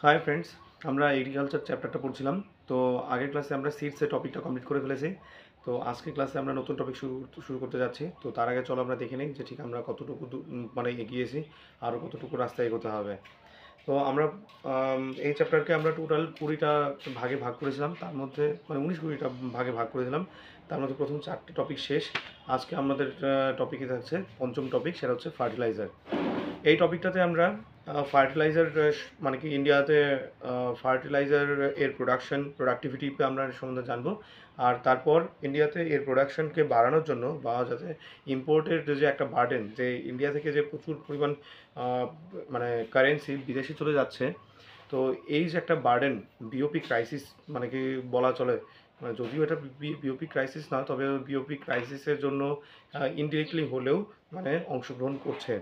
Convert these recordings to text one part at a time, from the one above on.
Hi friends, আমরা agriculture চ্যাপ্টারটা পড়ছিলাম। তো আগের ক্লাসে আমরা সিডসের টপিকটা কমপ্লিট করে ফেলেছি। তো আজকের ক্লাসে আমরা নতুন টপিক শুরু করতে যাচ্ছি। তো তার আগে চলো আমরা দেখে নিই যে ঠিক আমরা কতটুকু মানে এগিয়েছি, আরও কতটুকু রাস্তায় এগোতে হবে। তো আমরা এই চ্যাপ্টারকে আমরা টোটাল 20টা ভাগে ভাগ করেছিলাম। তার মধ্যে মানে 19-20টা ভাগে ভাগ করেছিলাম। তার মধ্যে প্রথম 4টে টপিক শেষ। আজকে আমাদের টপিকে থাকছে পঞ্চম টপিক, সেটা হচ্ছে ফার্টিলাইজার। এই টপিকটাতে আমরা ফার্টিলাইজার মানে কি ইন্ডিয়াতে ফার্টিলাইজার এর প্রোডাক্টিভিটি আমরা সম্বন্ধে জানবো। আর তারপর ইন্ডিয়াতে এর প্রোডাকশনকে বাড়ানোর জন্য বা যাতে ইম্পোর্টের যে একটা বার্ডেন, যে ইন্ডিয়া থেকে যে প্রচুর পরিমাণ মানে কারেন্সি বিদেশে চলে যাচ্ছে, তো এই যে একটা বার্ডেন, বিওপি ক্রাইসিস মানে কি বলা চলে, মানে যদিও এটা বিওপি ক্রাইসিস না, তবে বিওপি ক্রাইসিসের জন্য ইনডিরেক্টলি হলেও মানে অংশগ্রহণ করছে।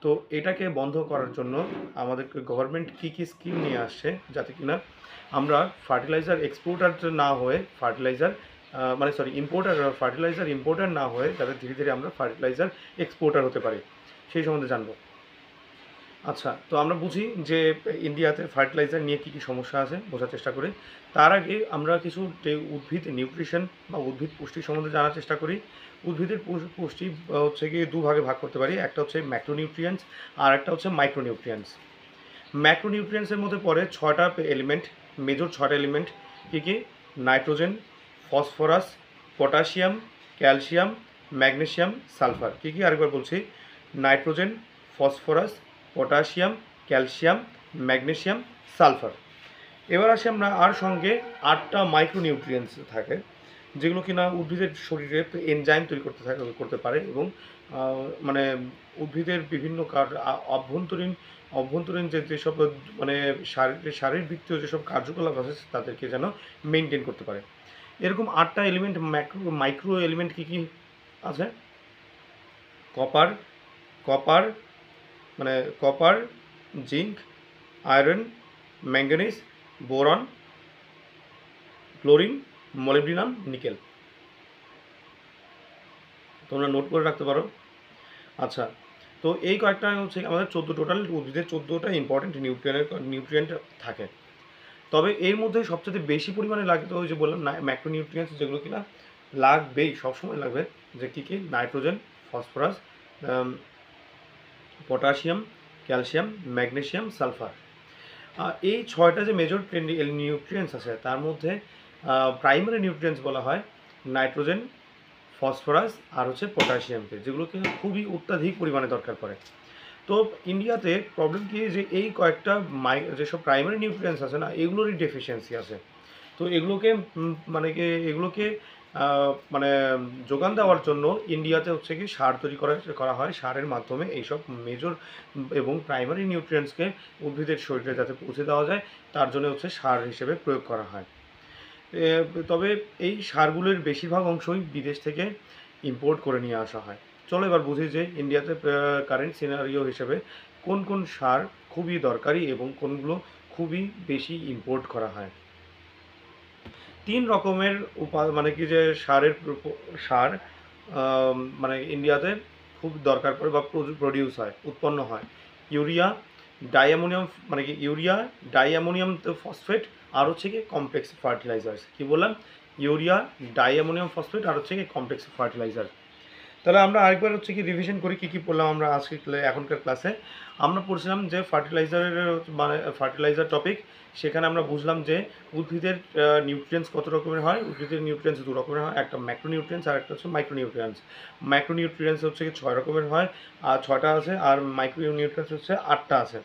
তো এটাকে বন্ধ করার জন্য আমাদেরকে গভর্নমেন্ট কী কী স্কিম নিয়ে আসছে, যাতে কিনা আমরা ফার্টিলাইজার এক্সপোর্টার না হয়ে ফার্টিলাইজার ইম্পোর্টার না হয়ে যাতে ধীরে ধীরে আমরা ফার্টিলাইজার এক্সপোর্টার হতে পারি, সেই সম্বন্ধে জানবো। আচ্ছা, তো আমরা বুঝি যে ইন্ডিয়াতে ফার্টিলাইজার নিয়ে কী কী সমস্যা আছে, বোঝার চেষ্টা করি। তার আগে আমরা কিছু উদ্ভিদ নিউট্রিশন বা উদ্ভিদ পুষ্টি সম্বন্ধে জানার চেষ্টা করি। উদ্ভিদের পুষ্টি হচ্ছে কি দুভাগে ভাগ করতে পারি, একটা হচ্ছে ম্যাক্রোনিউট্রিয়েন্টস আর একটা হচ্ছে মাইক্রোনিউট্রিয়েন্টস। ম্যাক্রোনিউট্রিয়েন্টসের মধ্যে পড়ে 6টা এলিমেন্ট, মেজর 6টা এলিমেন্ট। কী কী? Nitrogen, phosphorus, potassium, calcium, magnesium, sulphur. কী কী আরেকবার বলছি? Nitrogen, phosphorus, potassium, calcium, magnesium, sulphur. এবার আসি আমরা আর সঙ্গে 8টা মাইক্রোনিউট্রিয়েন্টস থাকে, যেগুলো কিনা উদ্ভিদের শরীরে এনজাইম তৈরি করতে পারে এবং মানে উদ্ভিদের বিভিন্ন অভ্যন্তরীণ যেসব মানে শারীরবৃত্তীয় যেসব কার্যকলাপ আছে তাদেরকে যেন মেনটেন করতে পারে। এরকম 8টা এলিমেন্ট মাইক্রো এলিমেন্ট কী কী আছে? কপার কপার মানে copper, zinc, iron, manganese, boron, chlorine, molybdenum, nickel. তোমরা নোট করে রাখতে পারো। আচ্ছা, তো এই কয়েকটা হচ্ছে আমাদের টোটাল উদ্ভিদের 14টা ইম্পর্টেন্ট নিউট্রিয়েন্ট থাকে। তবে এর মধ্যে সবচেয়ে বেশি পরিমাণে লাগে, তো ওই যে বললাম ম্যাক্রোনিউট্রিয়েন্টস, যেগুলো কিনা লাগবেই, সবসময় লাগবে। যে কী কী? Nitrogen, phosphorus, potassium, calcium, magnesium, sulphur. এই 6টা যে মেজর নিউট্রিয়েন্টস আছে, তার মধ্যে প্রাইমারি নিউট্রিয়েন্টস বলা হয় নাইট্রোজেন, ফসফরাস আর হচ্ছে পটাশিয়ামকে, যেগুলোকে খুবই অত্যাধিক পরিমাণে দরকার পড়ে। তো ইন্ডিয়াতে প্রবলেম কি, যে এই কয়েকটা যেসব প্রাইমারি নিউট্রিয়েন্টস আছে না, এগুলোরই ডেফিসিয়েন্সি আছে। তো এগুলোকে মানে যোগান দেওয়ার জন্য ইন্ডিয়াতে হচ্ছে কি সার তৈরি করা হয়। সারের মাধ্যমে এইসব মেজর এবং প্রাইমারি নিউট্রিয়েন্টসকে উদ্ভিদের শরীরে যাতে পৌঁছে দেওয়া যায়, তার জন্য হচ্ছে সার হিসেবে প্রয়োগ করা হয়। তবে এই সারগুলোর বেশিরভাগ অংশই বিদেশ থেকে ইম্পোর্ট করে নিয়ে আসা হয়। চলো এবার বুঝি যে ইন্ডিয়াতে কারেন্ট সিনারিও হিসেবে কোন কোন সার খুবই দরকারি এবং কোনগুলো খুবই বেশি ইম্পোর্ট করা হয়। 3 রকমের মানে কি যে সার মানে ইন্ডিয়াতে খুব দরকার পড়ে বা প্রডিউস হয়, উৎপন্ন হয়। ইউরিয়া, ডাইঅ্যামোনিয়াম ফসফেট আর হচ্ছে কি কমপ্লেক্স ফার্টিলাইজার্স। কি বললাম? ইউরিয়া, ডাইঅ্যামোনিয়াম ফসফেট আর হচ্ছে কি কমপ্লেক্স ফার্টিলাইজার। তাহলে আমরা আরেকবার হচ্ছে কি রিভিশন করি কী কী পড়লাম আমরা এখনকার ক্লাসে। আমরা পড়ছিলাম যে ফার্টিলাইজার টপিক। সেখানে আমরা বুঝলাম যে উদ্ভিদের নিউট্রিয়েন্টস কত রকমের হয়। উদ্ভিদের নিউট্রিয়েন্টস 2 রকমের হয়, একটা ম্যাক্রোনিউট্রিয়েন্টস আর একটা হচ্ছে মাইক্রোনিউট্রিয়েন্টস। ম্যাক্রোনিউট্রিয়েন্টস হচ্ছে কি 6 রকমের হয়, আর 6টা আছে, আর মাইক্রোনিউট্রিয়েন্টস হচ্ছে 8টা আছে।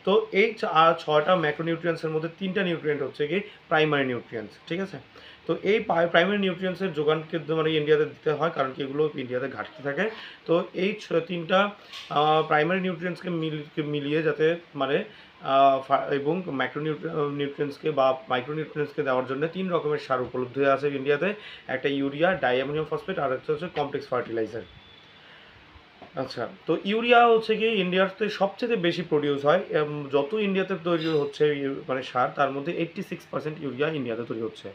তো এই 6টা ম্যাক্রোনিউট্রিয়েন্টসের মধ্যে 3টা নিউট্রিয়েন্ট হচ্ছে কি প্রাইমারি নিউট্রিয়েন্টস, ঠিক আছে। তো এই প্রাইমারি নিউট্রিয়েন্টসের যোগানকে মানে ইন্ডিয়াতে দিতে হয়, কারণ কি এগুলো ইন্ডিয়াতে ঘাটতি থাকে। তো এই 3টা প্রাইমারি নিউট্রিয়েন্টসকে মিলিয়ে যাতে মানে এবং নিউট্রিয়েন্টসকে বা মাইক্রোনিউট্রিয়েন্টসকে দেওয়ার জন্য 3 রকমের সার উপলব্ধ আছে ইন্ডিয়াতে। একটা ইউরিয়া, ডাইঅ্যামোনিয়াম ফসফেট আর একটা হচ্ছে কমপ্লেক্স ফার্টিলাইজার। আচ্ছা, তো ইউরিয়া হচ্ছে কি ইন্ডিয়াতে সবচেয়ে বেশি প্রডিউস হয়। যত ইন্ডিয়াতে তৈরি হচ্ছে মানে সার, তার মধ্যে 86% ইউরিয়া ইন্ডিয়াতে তৈরি হচ্ছে।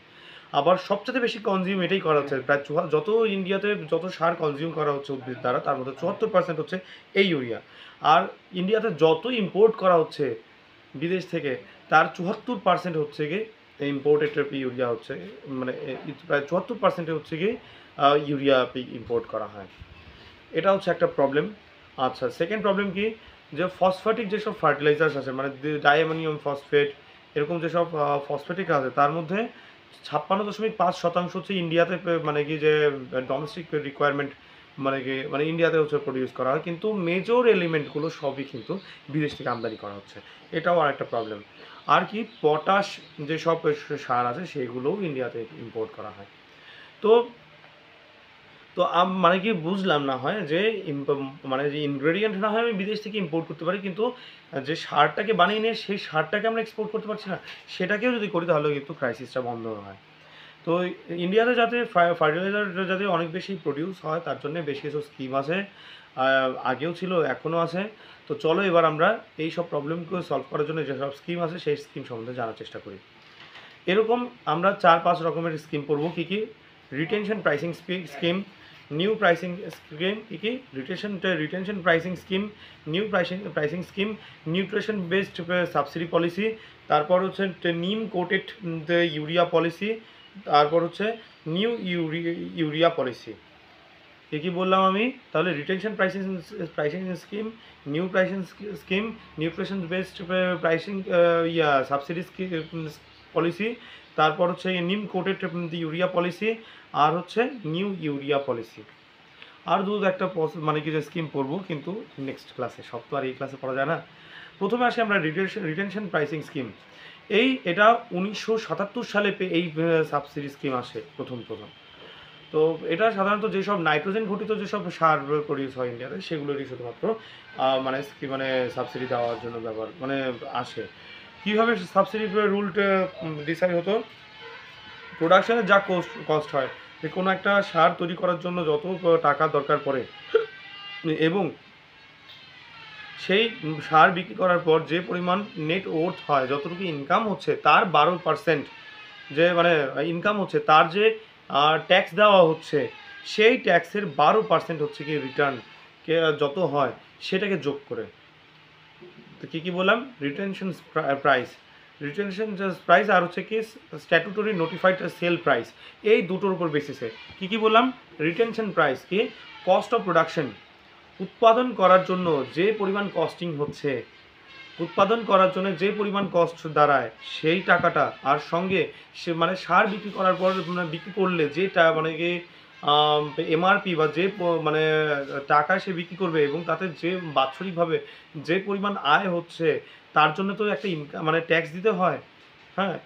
আবার সবচেয়ে বেশি কনজিউম এটাই করা হচ্ছে, প্রায় যত ইন্ডিয়াতে যত সার কনজিউম করা হচ্ছে উদ্ভিদ দ্বারা, তার মধ্যে 74% হচ্ছে এই ইউরিয়া। আর ইন্ডিয়াতে যত ইম্পোর্ট করা হচ্ছে বিদেশ থেকে, তার 74% হচ্ছে গিয়ে ইম্পোর্টেড ইউরিয়া হচ্ছে, মানে প্রায় 74% হচ্ছে গিয়ে ইউরিয়া ইম্পোর্ট করা হয়। এটা হচ্ছে একটা প্রবলেম। আচ্ছা, সেকেন্ড প্রবলেম কি, যে ফসফেটিক যেসব ফার্টিলাইজার্স আছে, মানে ডাইঅ্যামোনিয়াম ফসফেট, এরকম যেসব ফসফেটিক আছে, তার মধ্যে 56.5% হচ্ছে ইন্ডিয়াতে মানে কি যে ডোমেস্টিক রিকোয়ারমেন্ট, মানে কি মানে ইন্ডিয়াতে হচ্ছে প্রডিউস করা হয়, কিন্তু মেজর এলিমেন্টগুলো সবই কিন্তু বিদেশ থেকে আমদানি করা হচ্ছে। এটাও আরেকটা প্রবলেম। আর কি, পটাশ যেসব সার আছে সেগুলোও ইন্ডিয়াতে ইম্পোর্ট করা হয়। তো তো মানে কি বুঝলাম না হয় যে মানে যে ইনগ্রেডিয়েন্ট না হয় আমি বিদেশ থেকে ইম্পোর্ট করতে পারি, কিন্তু যে সারটাকে বানিয়ে নিয়ে সেই সারটাকে আমরা এক্সপোর্ট করতে পারছি না, সেটাকেও যদি করি তাহলে কিন্তু ক্রাইসিসটা বন্ধ হয়। তো ইন্ডিয়াতে যাতে ফার্টিলাইজার যাতে অনেক বেশি প্রডিউস হয়, তার জন্য বেশ কিছু স্কিম আছে, আগেও ছিল, এখনও আছে। তো চলো এবার আমরা এই সব প্রবলেমকে সলভ করার জন্য যেসব স্কিম আছে সেই স্কিম সম্বন্ধে জানার চেষ্টা করি। এরকম আমরা 4-5 রকমের স্কিম পড়বো। কী কী? Retention pricing scheme, new pricing scheme, কী কী? Retention pricing scheme, new pricing scheme, nutrition based subsidy policy, তারপর হচ্ছে নিম কোটেড ইউরিয়া পলিসি, তারপর হচ্ছে নিউ ইউরিয়া পলিসি। কী কী বললাম আমি? তাহলে retention pricing scheme, new pricing scheme, nutrition based pricing subsidy policy, তারপর হচ্ছে নিম কোটেড ইউরিয়া পলিসি, আর হচ্ছে নিউ ইউরিয়া পলিসি। আর একটা মানে কি যে স্কিম পড়বো, কিন্তু নেক্সট ক্লাসে, সব তো আর এই ক্লাসে পড়া যায় না। প্রথমে আসি আমরা রিটেনশন প্রাইসিং স্কিম। এটা 1977 সালে এই সাবসিডি স্কিম আসে প্রথম। তো এটা সাধারণত যেসব নাইট্রোজেন ঘটিত যেসব সার প্রডিউস হয় ইন্ডিয়াতে, সেগুলোরই শুধুমাত্র মানে সাবসিডি দেওয়ার জন্য ব্যবহার মানে আসে। কীভাবে সাবসিডি রুলটা ডিসাইড হতো? প্রোডাকশনের যা কস্ট হয়, যে কোনো একটা সার তৈরি করার জন্য যত টাকা দরকার পড়ে, এবং সেই সার বিক্রি করার পর যে পরিমাণ নেট ওর্থ হয়, যতটুকু ইনকাম হচ্ছে তার 12%, যে মানে ইনকাম হচ্ছে তার যে ট্যাক্স দেওয়া হচ্ছে, সেই ট্যাক্সের 12% হচ্ছে কি রিটার্ন যত হয় সেটাকে যোগ করে। তো কী বললাম? রিটেনশন প্রাইস আর হচ্ছে কি স্ট্যাটুটরি নোটিফাইড সেল প্রাইস, এই দুটোর উপর বেসিসে। কী বললাম? রিটেনশন প্রাইস কি কস্ট অফ প্রোডাকশন, উৎপাদন করার জন্য যে পরিমাণ কস্টিং হচ্ছে, উৎপাদন করার জন্য যে পরিমাণ কস্ট দাঁড়ায় সেই টাকাটা, আর সঙ্গে সে মানে সার বিক্রি করার পর বিক্রি করলে যেটা মানে কি এমআরপি বা যে মানে টাকা সে বিক্রি করবে, এবং তাতে যে বাৎসরিকভাবে যে পরিমাণ আয় হচ্ছে, তার জন্য তো একটা ইনকাম মানে ট্যাক্স দিতে হয়, হ্যাঁ,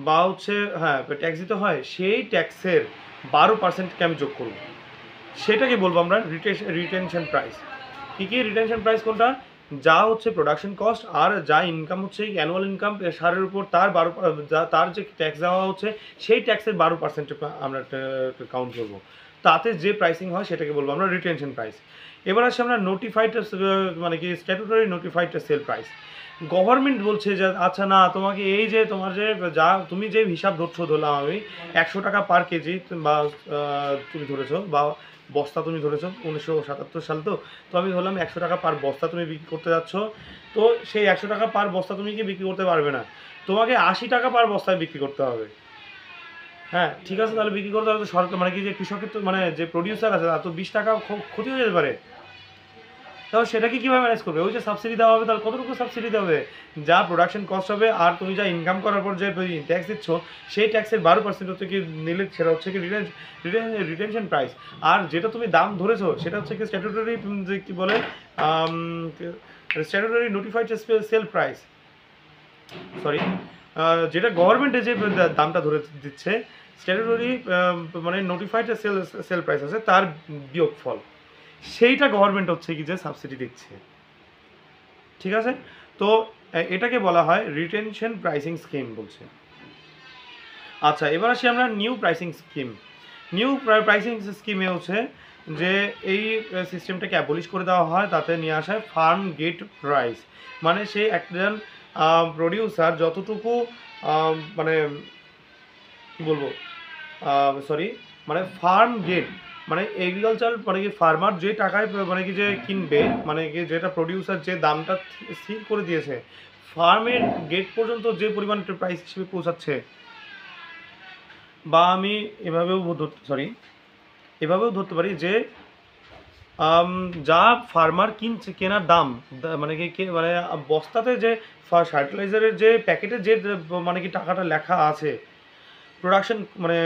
বা হচ্ছে হ্যাঁ ট্যাক্স দিতে হয়, সেই ট্যাক্সের 12%কে আমি যোগ করব, সেটাকে বলবো আমরা রিটেনশন প্রাইস। কী কী রিটেনশন প্রাইস? কোনটা? যা হচ্ছে প্রোডাকশন কস্ট, আর যা ইনকাম হচ্ছে অ্যানুয়াল ইনকাম সারের উপর, তার তার যে ট্যাক্স দেওয়া হচ্ছে, সেই ট্যাক্সের 12% আমরা কাউন্ট করবো, তাতে যে প্রাইসিং হয় সেটাকে বলবো আমরা রিটেনশন প্রাইস। এবার আসে আমরা নোটিফাইড মানে কি statutory notified sale price. Government বলছে যে আচ্ছা না, তোমাকে এই যে তোমার যে যা তুমি যে হিসাব ধরলাম আমি 100 টাকা পার কেজি, বা তুমি ধরেছো, বা বস্তা তুমি ধরেছো, 1977 সাল তো আমি ধরলাম 100 টাকা পার বস্তা তুমি বিক্রি করতে যাচ্ছ। তো সেই 100 টাকা পার বস্তা তুমি কি বিক্রি করতে পারবে না, তোমাকে 80 টাকা পার বস্তায় বিক্রি করতে হবে। হ্যাঁ, ঠিক আছে, তাহলে বিক্রি করতে হবে। তো সরকার মানে কি যে কৃষকের তো মানে যে প্রডিউসার আছে তার তো 20 টাকা ক্ষতি হয়ে যেতে পারে। তাহলে সেটাকে কীভাবে ম্যানেজ করবে? ওই যে সাবসিডি দেওয়া হবে, তাহলে কতটুকু সাবসিডি দেবে? যা প্রোডাকশন কস্ট হবে, আর তুমি যা ইনকাম করার পর যে ট্যাক্স দিচ্ছ, সেই ট্যাক্সের 12% হচ্ছে কি নিলে সেটা হচ্ছে কি রিটেনশন প্রাইস। আর যেটা তুমি দাম ধরেছো সেটা হচ্ছে কি স্ট্যাটুটরি, যে কী বলে, statutory notified sale price, sorry, যেটা গভর্নমেন্টে যে দামটা ধরে দিচ্ছে, স্ট্যাটুটরি মানে নোটিফাইড সেল প্রাইস আছে তার বিয়োগফল, সেইটা গভর্নমেন্ট হচ্ছে কি যে সাবসিডি দিচ্ছে। ঠিক আছে, তো এটাকে বলা হয় রিটেনশন প্রাইসিং স্কিম বলছে। আচ্ছা, এবার আসি আমরা new pricing scheme. New pricing স্কিমে হচ্ছে যে এই সিস্টেমটাকে অ্যাবলিশ করে দেওয়া হয়, তাতে নিয়ে আসা হয় ফার্ম গেট প্রাইস। মানে সে একজন প্রডিউসার যতটুকু মানে কী বলবো, সরি, মানে ফার্ম গেট মানে এগ্রিকালচার মানে কি ফার্মার যে টাকায় মানে কি যে কিনবে, মানে কি যেটা প্রডিউসার যে দামটা স্থির করে দিয়েছে, ফার্মের গেট পর্যন্ত যে পরিমাণ প্রাইস হিসেবে পৌঁছাচ্ছে, বা আমি এভাবেও ধরতে পারি যে যা ফার্মার কিনছে, কেনার দাম মানে মানে বস্তাতে যে ফার্টিলাইজারের যে প্যাকেটে যে মানে কি টাকাটা লেখা আছে প্রোডাকশন, মানে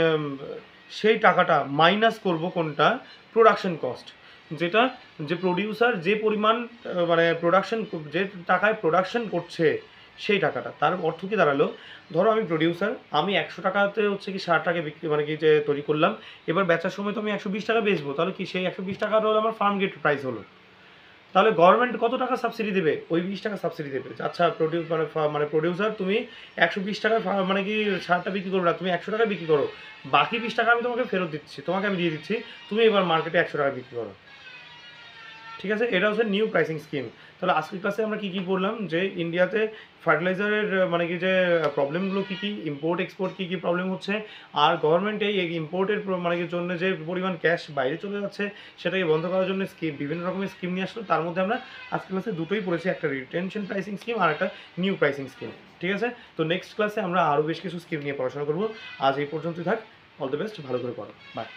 সেই টাকাটা মাইনাস করব কোনটা, প্রোডাকশন কস্ট, যেটা যে প্রডিউসার যে পরিমাণ মানে প্রোডাকশন যে টাকায় প্রোডাকশন করছে সেই টাকাটা। তার অর্থ কি দাঁড়ালো, ধরো আমি প্রডিউসার, আমি 100 টাকাতে হচ্ছে কি 60 টাকা বিক্রি মানে কি যে তৈরি করলাম, এবার বেচার সময় তো আমি 120 টাকা বেচবো, তাহলে কি সেই 120 টাকাটা হলো আমার ফার্ম গেট প্রাইস হলো। তাহলে গভর্নমেন্ট কত টাকা সাবসিডি দেবে, ওই 20 টাকা সাবসিডি দেবে। আচ্ছা মানে প্রডিউসার তুমি 120 টাকা মানে কি সারটা বিক্রি করবে না, তুমি 100 টাকা বিক্রি করো, বাকি 20 টাকা আমি তোমাকে ফেরত দিচ্ছি, তোমাকে আমি দিয়ে দিচ্ছি, তুমি এবার মার্কেটে 100 টাকা বিক্রি করো। ঠিক আছে, এটা হচ্ছে নিউ প্রাইসিং স্কিম। তাহলে আজকের ক্লাসে আমরা কী কী পড়লাম, যে ইন্ডিয়াতে ফার্টিলাইজারের মানে কি যে প্রবলেমগুলো কী কী, ইম্পোর্ট এক্সপোর্ট কী কী প্রবলেম হচ্ছে, আর গভর্নমেন্ট এই ইম্পোর্টের মানে কি জন্য যে পরিমাণ ক্যাশ বাইরে চলে যাচ্ছে সেটাকে বন্ধ করার জন্য স্কিম, বিভিন্ন রকমের স্কিম নিয়ে আসলো। তার মধ্যে আমরা আজকের ক্লাসে দুটোই পড়েছি, একটা রিটেনশন প্রাইসিং স্কিম আর একটা নিউ প্রাইসিং স্কিম। ঠিক আছে, তো নেক্সট ক্লাসে আমরা আরও বেশ কিছু স্কিম নিয়ে পড়াশোনা করবো। আজ এই পর্যন্তই থাক, অল দ্য বেস্ট, ভালো করে পড়ো, বাই।